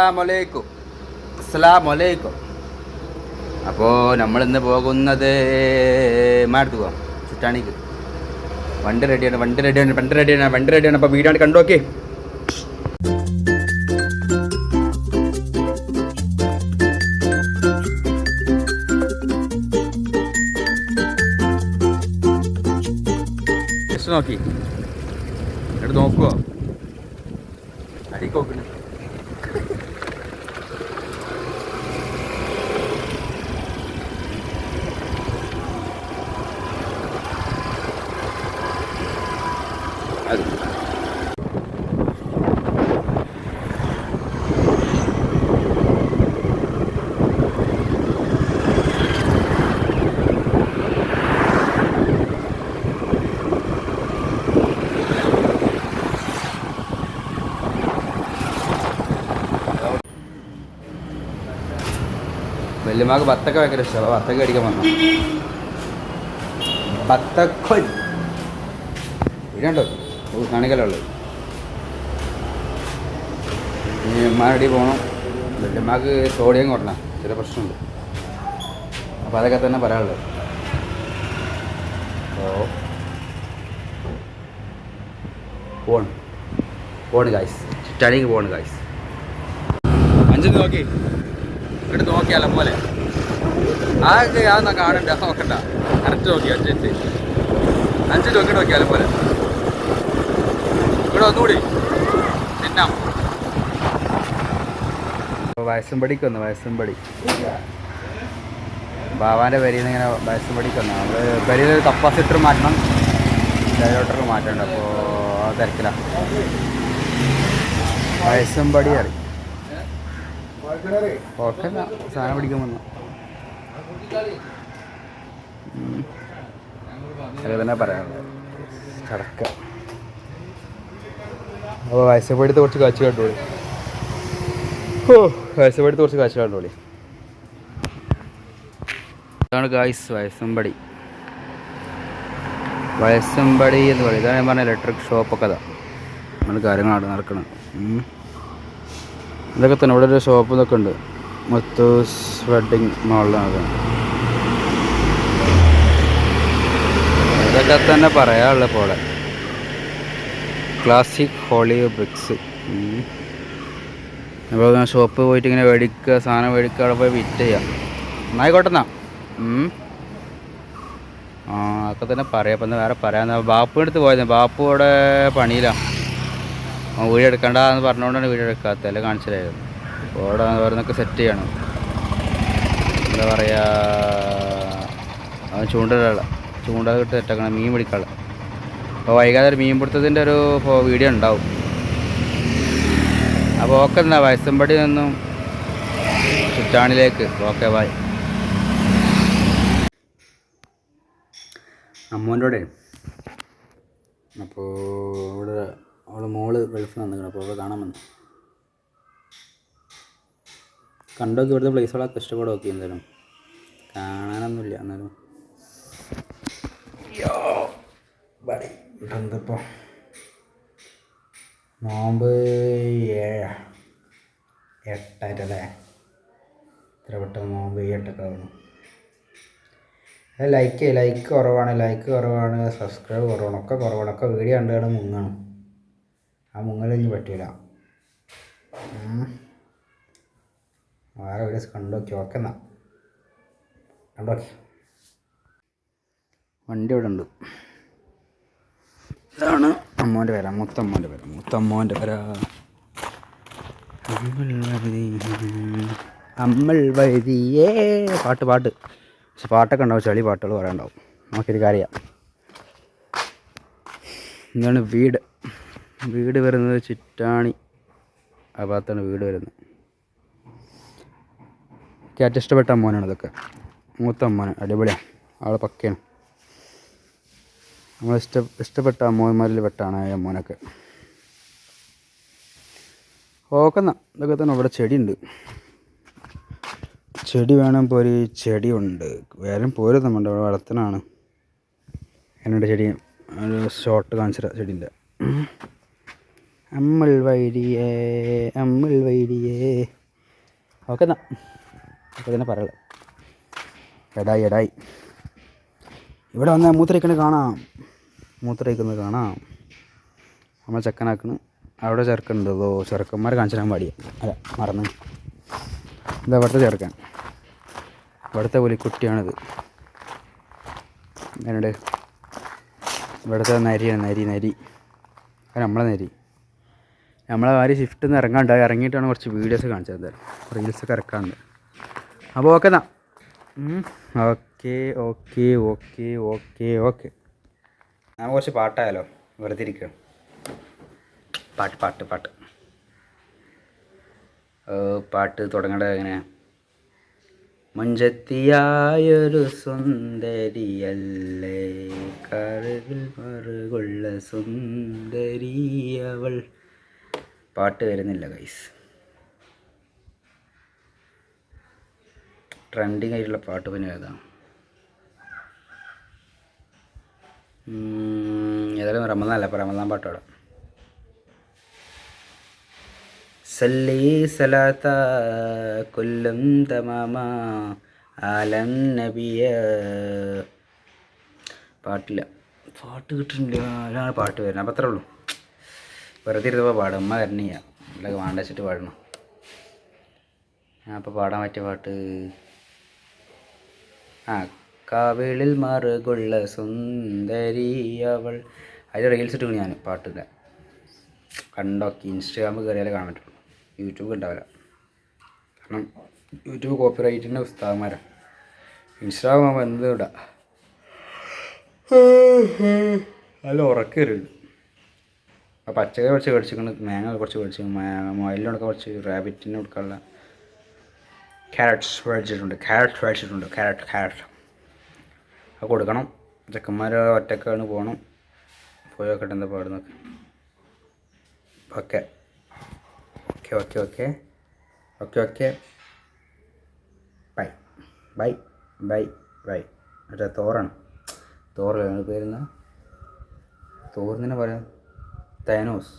അസ്സലാമലൈക്കും. അസ്സലാമലൈക്കും. അപ്പോൾ നമ്മളിന്ന് പോകുന്നത് മാടത്ത് പോവാം, ചുറ്റാണിക്ക്. വണ്ടി റെഡിയാണ്. അപ്പോൾ വീഡിയോ കണ്ടു നോക്കി. നോക്കി എന്നിട്ട് നോക്കുവോ അടിക്ക് നോക്കുന്നു. അത് വല്യമാക്ക് ബത്തക്ക ഭയങ്കര ഇഷ്ടമാണ്. ബത്തക്ക അടിക്കാൻ വന്നു. ബത്തക്ക ഇടണ്ടോ കാണിക്കലുള്ളത്. ഇനി ഉമ്മാനടി പോകണം. വല്യമാക്ക് സോഡിയം കുറഞ്ഞ ചില പ്രശ്നമുണ്ട്. അപ്പോൾ അതൊക്കെ തന്നെ പറയാനുള്ളത്. അപ്പോൾ പോണ് ഗായ്സ്, ചുറ്റാണിക്ക് പോണ് ഗായ്സ്. അഞ്ച് നോക്കി എടുത്ത് നോക്കിയാലോ പോലെ ആകെ അതൊന്നും കാണണ്ട, നോക്കണ്ട. കറക്റ്റ് നോക്കി അഞ്ച് നോക്കിയാലോ പോലെ. ഇവിടെ ഒന്നുകൂടി തിന്നാം. വയസ്സമ്പടിക്ക് വന്നു. വയസ്സമ്പടി ബാവാൻ്റെ പെരിയിൽ നിന്ന് ഇങ്ങനെ വയസ്സമ്പടിക്ക് വന്നു. നമ്മൾ പെരിയിലൊരു കപ്പാസിറ്റർ മാറ്റണം, ഡയലോട്ടർ മാറ്റണ്ട. അപ്പോൾ ആ തിരക്കിലാണ്. വയസ്സമ്പടി അറിയും. ഓർക്കല്ല സാധനം പിടിക്കാൻ വന്നു. അത് തന്നെ പറയാനുള്ളത്. ചടക്ക. അപ്പോൾ വയസ്സപ്പെടുത്ത് കുറച്ച് കാഴ്ച കണ്ടോളി. വയസ്സപ്പെടുത്ത് കുറച്ച് കാഴ്ച കണ്ടോളി. ഇതാണ് ഗായ്സ് വയസ്സമ്പടി എന്ന് പറയും. ഇതാണ് ഞാൻ പറഞ്ഞ ഇലക്ട്രിക് ഷോപ്പൊക്കെ. അതാ നമ്മൾ കാര്യങ്ങളാണ് നടക്കണം. ഇതൊക്കെ തന്നെ. ഇവിടെ ഒരു ഷോപ്പ് ഇതൊക്കെ ഉണ്ട്. മുത്തൂസ് വെഡിങ് മാളിലാണ്. ഇതൊക്കെ തന്നെ പറയാനുള്ള പോലെ. Classic Hollywood bricks. അപ്പോൾ ഷോപ്പ് പോയിട്ട് ഇങ്ങനെ സാധനം മേടിക്കുക, അവിടെ പോയി വിറ്റ് ചെയ്യാം. എന്നായിക്കോട്ടെന്നാ. അതൊക്കെ തന്നെ പറയാം. അപ്പം വേറെ പറയാൻ ബാപ്പു എടുത്ത് പോയത്. ബാപ്പു അവിടെ പണിയിലാണ്. വീഡിയോ എടുക്കണ്ടെന്ന് പറഞ്ഞുകൊണ്ടാണ് വീഡിയോ എടുക്കാത്തത്. അല്ല കാണിച്ചില്ലായിരുന്നു. അപ്പോൾ അവിടെ ഓരോന്നൊക്കെ സെറ്റ് ചെയ്യണം. എന്താ പറയുക, അവൻ ചൂണ്ട കിട്ട് സെറ്റാക്കണം. മീൻ പിടിക്കാനുള്ള. അപ്പോൾ വൈകാതെ ഒരു മീൻ പിടുത്തത്തിൻ്റെ ഒരു വീഡിയോ ഉണ്ടാവും. അപ്പോൾ ഓക്കെ എന്നാ. വയസ്സമ്പടി നിന്നും ചുറ്റാണിലേക്ക്. Okay bye. അമ്മോൻ്റെ കൂടെ. അപ്പോൾ ഇവിടെ അവളെ മോള് ഗൾഫിൽ വന്നിരിക്കണം. അപ്പോൾ അവളെ കാണാൻ വന്നു. കണ്ടോക്കി ഇവിടുത്തെ പ്ലേസുകളൊക്കെ ഇഷ്ടപ്പെടും. നോക്കി എന്തായാലും കാണാനൊന്നുമില്ല. എന്നാലും എന്തപ്പോൾ നോമ്പ് 8 ഇത്ര പെട്ടെന്ന് നോമ്പ് 8 ആവുന്നു. ലൈക്ക് കുറവാണ്. സബ്സ്ക്രൈബ് കുറവാണ്. ഒക്കെ കുറവാണ്. ഒക്കെ വീഡിയോ കണ്ടുകൊണ്ട് മുങ്ങണം. ആ മുങ്ങലൊന്നും പറ്റില്ല. വേറെ വീഡിയോസ് കണ്ടോക്കി. ഓക്കെ എന്നാ കണ്ടോക്കി. വണ്ടി ഇവിടെ ഉണ്ട്. ഇതാണ് അമ്മോൻ്റെ പേര. മുത്തമ്മോൻ്റെ പേര. അമ്മൾ വഴുതിയേ. പാട്ട് പക്ഷെ പാട്ടൊക്കെ ഉണ്ടാവും. ചളി പാട്ടുകൾ പറയാനുണ്ടാവും. നമുക്കൊരു കാര്യം. എന്താണ് വീട് വരുന്നത് ചിറ്റാണി ആ ഭാഗത്താണ് വീട് വരുന്നത്. ഏറ്റവും ഇഷ്ടപ്പെട്ട അമ്മോനാണ് ഇതൊക്കെ. മൂത്ത അമ്മോന് അടിപൊളിയാണ്. ആളെ പക്കയാണ്. നമ്മൾ ഇഷ്ടപ്പെട്ട അമ്മോന്മാരിൽ പെട്ടാണ് ആ അമ്മോനൊക്കെ. ഓക്കെ എന്നാ. ഇതൊക്കെ തന്നെ. ഇവിടെ ചെടിയുണ്ട്. ചെടി വേണം പോരി. ചെടിയുണ്ട്. വേറെ പോരും നമ്മുടെ വളർത്തനാണ്. എന്നോട് ചെടി ഒരു ഷോട്ട് കാണിച്ചിട്ട് ചെടിൻ്റെ അമ്മൾ വൈരിയേ അമ്മൾ വൈരിയേ. ഓക്കെ എന്നാ ഒക്കെ തന്നെ പറയാം. എടായി ഇവിടെ വന്നാൽ മൂത്രയിക്കുന്നത് കാണാം. നമ്മൾ ചെക്കനാക്കണ്. അവിടെ ചെറുക്കുന്നുണ്ടോ? ചെറുക്കന്മാരെ കാണിച്ചു തരാൻ പാടിയ. അല്ല മറന്ന്. ഇതാ ഇവിടുത്തെ ചെറുക്കൻ. ഇവിടുത്തെ പുലിക്കുട്ടിയാണിത്. അങ്ങനെയുണ്ട്. ഇവിടുത്തെ നരി. അത് നമ്മളെ നരി. നമ്മളെ ആര് ഷിഫ്റ്റിൽ നിന്ന് ഇറങ്ങിയിട്ടാണ് കുറച്ച് വീഡിയോസ് കാണിച്ചത്. എന്തായാലും റീൽസൊക്കെ ഇറക്കാറുണ്ട്. അപ്പോൾ ഓക്കെ എന്നാ. ഓക്കെ. ഞാൻ കുറച്ച് പാട്ടായാലോ? വെറുതെ ഇരിക്കുക. പാട്ട് തുടങ്ങേണ്ടത് എങ്ങനെ? മുഞ്ചത്തിയായൊരു സുന്ദരിയല്ലേ, കറുകിൽ മറുകുള്ള സുന്ദരി അവൾ. പാട്ട് വരുന്നില്ല ഗൈസ്. ട്രെൻഡിങ് ആയിട്ടുള്ള പാട്ട് പിന്നെ ഏതാണ്? ഏതായാലും റമദാനല്ല, അപ്പോൾ റമദാൻ പാട്ടോടാം. സല്ലി സലാത്ത കൊല്ലം തമാമ ആലം നബിയ. പാട്ട് കിട്ടുന്നില്ല. അതാണ് പാട്ട് വരുന്നത്. അപ്പം അത്രേ ഉള്ളൂ. വെറുതെ ഇരുന്നപ്പോൾ പാടും. അമ്മ കരണിയ ഇവിടെ വേണ്ട വെച്ചിട്ട് പാടണം. ഞാൻ അപ്പോൾ പാടാൻ പറ്റിയ പാട്ട് കാവിളിൽ മറുകുള്ള സുന്ദരി അവൾ. അതിൽ റീൽസ് ഇട്ടു ഞാൻ പാട്ടില്ല. കണ്ടോക്കി ഇൻസ്റ്റാഗ്രാമിൽ കയറിയാലേ കാണാൻ പറ്റുള്ളൂ. യൂട്യൂബ് ഉണ്ടാവില്ല. കാരണം യൂട്യൂബ് കോപ്പിറൈറ്റിൻ്റെ പുസ്തകന്മാരാണ്. ഇൻസ്റ്റാഗ്രാം ആകുമ്പോൾ എന്ത് ഇടാം. നല്ല ഉറക്കരുത്. പച്ചക്കറി കുറച്ച് മേടിച്ചിട്ടുണ്ട്, മാങ്ങ കുറച്ച് മേടിച്ചിട്ടുണ്ട്, മൊയിലിനൊക്കെ കുറച്ച് റാബിറ്റിന് കൊടുക്കാനുള്ള ക്യാരറ്റ്സ് മേടിച്ചിട്ടുണ്ട്. ക്യാരറ്റ് അത് കൊടുക്കണം. ചെക്കന്മാർ ഒറ്റക്കാണ് പോകണം. പോയി നോക്കട്ടെ എന്താ പാടുന്നൊക്കെ. ഓക്കെ. ബൈ. മറ്റേ തോറാണ്. തോറില്ല പേരുന്ന തോറിന് തന്നെ പറയാം. താനോസ്.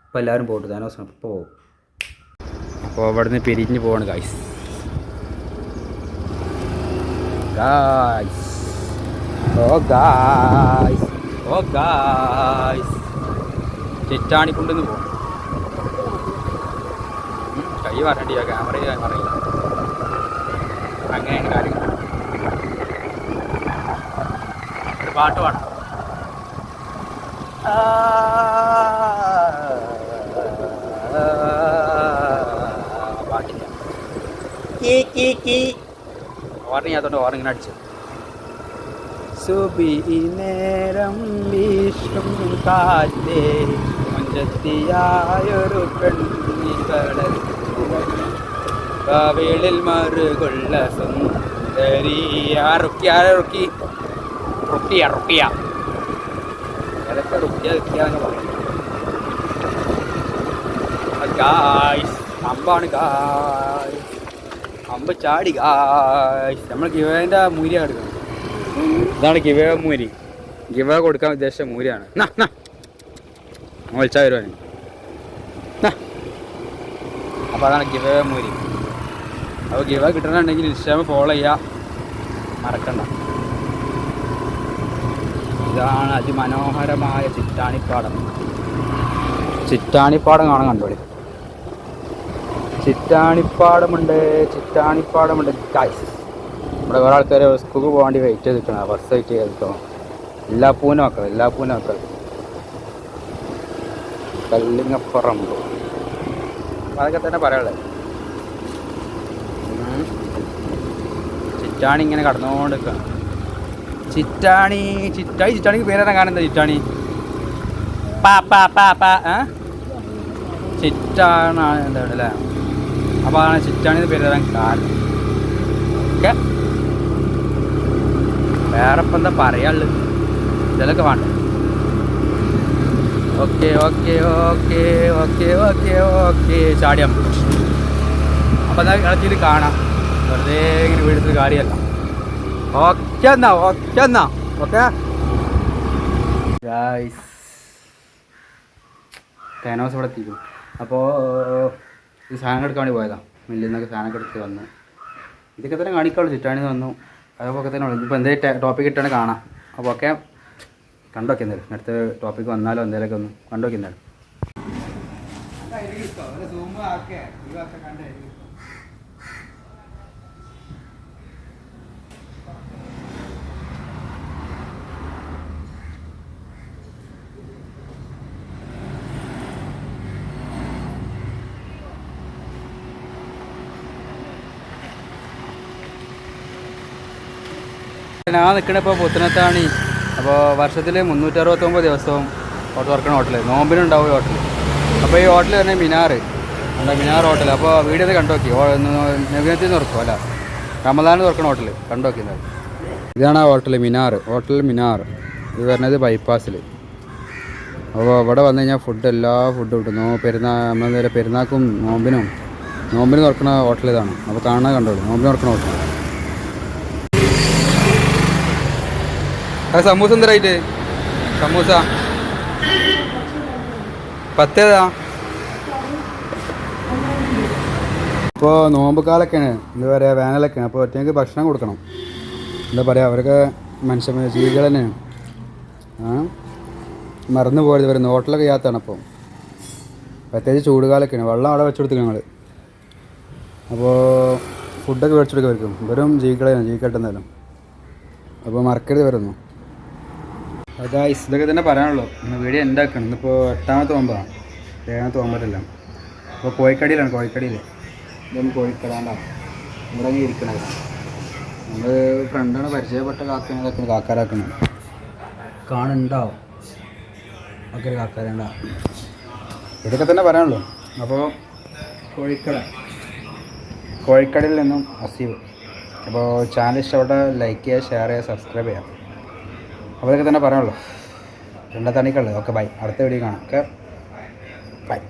ഇപ്പോൾ എല്ലാവരും പോട്ടു. താനോസിന് ഇപ്പോൾ പോകും. അപ്പോൾ അവിടെ നിന്ന് പിരിഞ്ഞ് പോവാണ് ഗായ്സ്. ചിറ്റാണിക്കുണ്ടെന്ന് പോകും. കൈ പറഞ്ഞിട്ടില്ല, ക്യാമറ അറിയില്ല. അങ്ങനെയാണ് കാര്യങ്ങൾ. ഒരു പാട്ട് പാടാം. പാട്ടില്ല. ഓർണിങ്ങാത്തോണ്ട് ഓർണിങ്ങനെ അടിച്ചു. സുബി നേരം വീശും കാറ്റേ മുഞ്ചത്തിയായൊരു പെണ്ണിക്കടൽ കവിളിൽ മറുകുള്ള സുന്ദരി. റുക്കിയ ഏതൊക്കെ റുക്കിയാന്ന് പറഞ്ഞു. ഗായ്സ് അമ്പാണ് ഗായ്സ്. അമ്പ് ചാടി ഗായ്സ്. നമ്മൾ ഗിവേൻ്റെ മൂരിയാണ് എടുക്കുന്നത്. ഇതാണ് ഗിവ മൂരി. ഗിവ കൊടുക്കാൻ ഉദ്ദേശിച്ച മൂരിയാണ്. വിളിച്ചാൽ വരുവാന്. അപ്പോൾ അതാണ് ഗിവ മൂരി. അപ്പോൾ ഗിവ കിട്ടണമെന്നുണ്ടെങ്കിൽ ഇൻസ്റ്റാഗ്രാം ഫോളോ ചെയ്യുക മറക്കണ്ട. ഇതാണ് അതിമനോഹരമായ ചിറ്റാണിപ്പാടം. ചിറ്റാണിപ്പാടം കാണാൻ കണ്ടോളി. ചിറ്റാണിപ്പാടമുണ്ട് ഗൈസ്. ഇവിടെ വേറെ ആൾക്കാർ സ്കൂളിൽ പോകാൻ വേണ്ടി വെയിറ്റ് ചെയ്ത് നിൽക്കണം. ബസ് വെയിറ്റ് ചെയ്ത് നിൽക്കണം. എല്ലാ പൂനും വെക്കൽ കല്ലിങ്ങപ്പുറം. അതൊക്കെ തന്നെ പറയാനുള്ളത്. ചിറ്റാണി ഇങ്ങനെ കടന്നുകൊണ്ട് നിൽക്കണം. ചിറ്റാണിക്ക് പേരെന്താ കാണുന്നത്? ചിറ്റാണി ചിറ്റാണ് എന്താ അല്ലേ? അപ്പോൾ അതാണ് ചിറ്റാണിന്ന് പേര് തരാൻ കാരണം. ഓക്കെ, വേറെ ഇപ്പം എന്താ പറയാനുള്ളത്? ഇതിലൊക്കെ വേണ്ട. ഓക്കെ ചാടിയാൽ അപ്പോൾ എന്താ ഇളച്ചിട്ട് കാണാം. വെറുതെ ഇങ്ങനെ വീട്ടിൽ കാര്യമല്ല. ഓക്കെ എന്നാ ഗായ്സ്. തേനോസ് ഇവിടെ എത്തിക്കും. അപ്പോൾ ഈ സാധനം എടുക്കാൻ വേണ്ടി പോയതാണ്. മില്ലിൽ നിന്നൊക്കെ സാധനമൊക്കെ എടുത്ത് വന്നു. ഇതൊക്കെ തന്നെ കാണിക്കാവുള്ളൂ. ചിറ്റാണിന്ന് വന്നു, അതൊക്കെ തന്നെ ഉള്ളൂ. ഇപ്പോൾ എന്തെങ്കിലും ടോപ്പിക് ഇട്ടാണ് കാണാം. അപ്പോൾ ഒക്കെ കണ്ടോക്കെ എന്തായാലും അടുത്ത ടോപ്പിക്ക് വന്നാലോ എന്തെങ്കിലുമൊക്കെ ഒന്ന് കണ്ടോക്കെ എന്തായാലും. ഞാൻ നിൽക്കണ ഇപ്പോൾ പുത്തനത്താണി. അപ്പോൾ വർഷത്തിൽ 369 ദിവസവും തുറക്കണ ഹോട്ടൽ, നോമ്പിനുണ്ടാവും ഈ ഹോട്ടൽ. അപ്പോൾ ഈ ഹോട്ടൽ തന്നെ മിനാർ എന്താ, മിനാർ ഹോട്ടൽ. അപ്പോൾ വീഡിയോ ഒന്ന് കണ്ടു നോക്കി. നബിയത്തിൽ നിന്ന് തുറക്കും അല്ല, റമദാന് തുറക്കണ ഹോട്ടൽ കണ്ടു നോക്കി. ഇതാണ് ആ ഹോട്ടൽ മിനാർ, ഹോട്ടൽ മിനാർ. ഇത് വരുന്നത് ബൈപ്പാസിൽ. അപ്പോൾ ഇവിടെ വന്നു കഴിഞ്ഞാൽ എല്ലാ ഫുഡും കിട്ടും. നമ്മളെന്തായാലും പെരുന്നാക്കും നോമ്പിന് തുറക്കണ ഹോട്ടൽ ഇതാണ്. അപ്പോൾ കാണാൻ കണ്ടോളൂ, നോമ്പിന് തുറക്കണ ഹോട്ടൽ. അത് സമൂസ എന്തരായിട്ട്? സമൂസ 10 ഏതാ? ഇപ്പോൾ നോമ്പ് കാലൊക്കെയാണ്, എന്താ പറയുക, വേനലൊക്കെയാണ്. അപ്പോൾ ഒറ്റയ്ക്ക് ഭക്ഷണം കൊടുക്കണം. എന്താ പറയുക, അവർക്ക് ജീവികൾ തന്നെയാണ്. മറന്നു പോയത് വരുന്നത് ഹോട്ടലൊക്കെ ചെയ്യാത്തതാണ്. അപ്പോൾ പ്രത്യേകിച്ച് ചൂടുകാലൊക്കെയാണ്. വെള്ളം അവിടെ വെച്ചെടുത്തു ഞങ്ങൾ. അപ്പോൾ ഫുഡൊക്കെ മേടിച്ചെടുക്കുക വരും. വെറും ജീവികളെയാണ്, ജീവിക്കട്ടെന്നാലും. അപ്പോൾ മറക്കരുത് വരുന്നു. ഗായ്സ്, ഇതൊക്കെ തന്നെ പറയാനുള്ളൂ. ഇന്ന് വീഡിയോ ഉണ്ടാക്കണം. ഇന്നിപ്പോൾ 8ാമത്തെ നോമ്പാണ്, 7ാമത്തെ നോമ്പല്ല. അപ്പോൾ കോഴിക്കടിയിലാണ്, കോഴിക്കടിയിൽ. ഇതൊന്നും കോഴിക്കടാണ്ട ഇവിടെ ഇരിക്കണത്. നമ്മൾ ഫ്രണ്ടാണ്, പരിചയപ്പെട്ട കാക്കനതൊക്കെ കാക്കാരാക്കുന്നത് കാണുന്നുണ്ടാവും. ഒക്കെ കാക്കാരുണ്ടാവും. ഇതൊക്കെ തന്നെ പറയാനുള്ളൂ. അപ്പോൾ കോഴിക്കടയിൽ നിന്നും അസീവ്. അപ്പോൾ ചാനൽ ഇഷ്ടപ്പെട്ട ലൈക്ക് ചെയ്യുക, ഷെയർ ചെയ്യുക, സബ്സ്ക്രൈബ് ചെയ്യാം. അപ്പോൾ ഇതൊക്കെ തന്നെ പറയാനുള്ളൂ. രണ്ടാം തണിക്കുള്ളത്. Okay, bye. അടുത്ത വീഡിയോ കാണാം. Okay, by.